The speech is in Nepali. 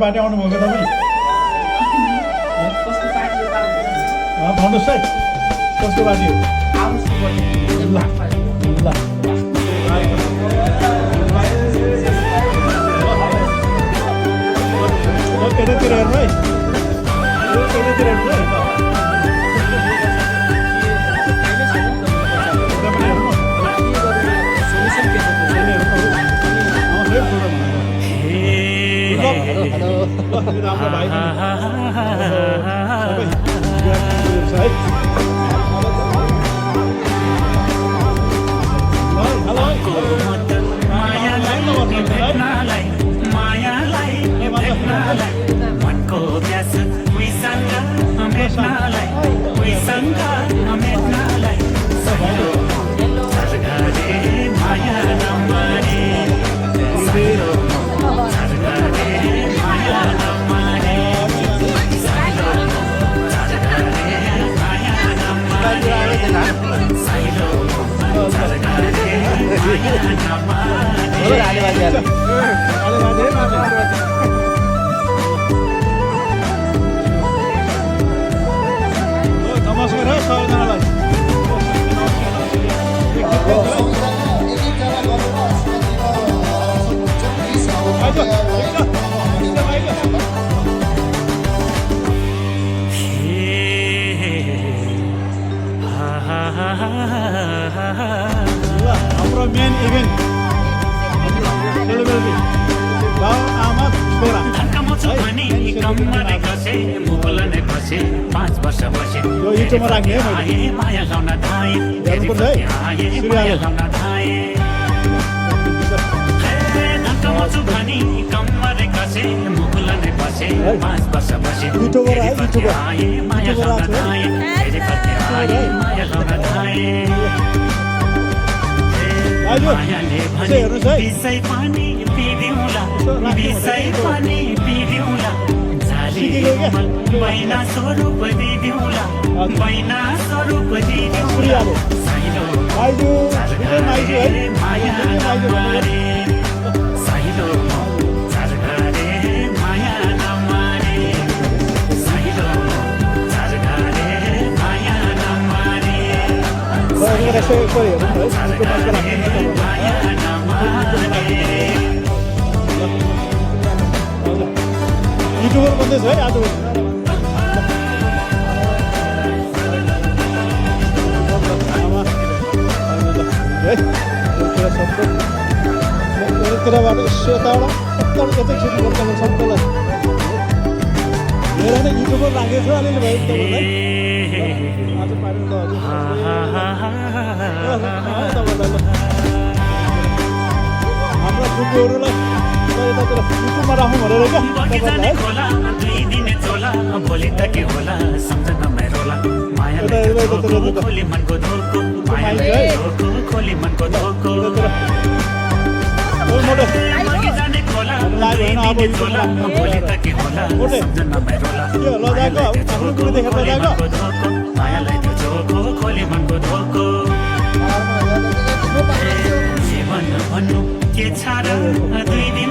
पार्टी आउनुभएको तपाईँ भन्नुहोस् है कस्तो पार्टी हो ल केटातिर हेर्नु है केटातिर हेर्नु है राम्रो भाइ मनको प्यास उसँग मेट्नलाई उसँग मेट्नलाई सरगरे माया नमाने सरगरे माया नमाने सरगरे माया नमाने साइलो सरगरे माया नमाने नमस्कार है सबैजनालाई हाम्रो मेन इभेन्ट सेलिब्रेटी बाउ आमा छोरा कम्मरे कसे मुकुलने कसे 5 वर्ष बसे यो युट्युबमा राख्ने है मैले माया लाउन धाए हेर्नुपर्छ है माया लाउन धाए धक्कामचु भनी कम्मरे कसे मुकुलने कसे 5 वर्ष बसे युट्युबर है युट्युबर माया लाउन धाए फेरि फर्के आए माया लाउन धाए मायाले भने विषय पानी पिदिउँला विषय पानी पिदिउँला बैना स्वरूप दिदिउँला बैना स्वरूप दिदिउँला साइलो सरगरे माया नमारे साइलो सरगरे माया नमारे साइलो सरगरे माया नमारे सरगरे माया नमारे युट्युबर बन्दैछ है आज यताबाट यसो यताबाट यतै खेती गर्नु सबैलाई हेर नै युट्युबर राखेको छु अलिअलि भयो तपाईँलाई आज पार्नु त हजुर हाम्रो फुपूहरूलाई यतातिर युट्युबमा राखौँ भनेर क्या भोलि त के होला सम्झना मेरोला माया खोली मनको धोको माया खोली मनको धोको जाने खोला भोलि त के होला सम्झना मेरोला मायालाई त्यो झोको खोली मनको धोको जीवन भन्नु के छ र 2 दिन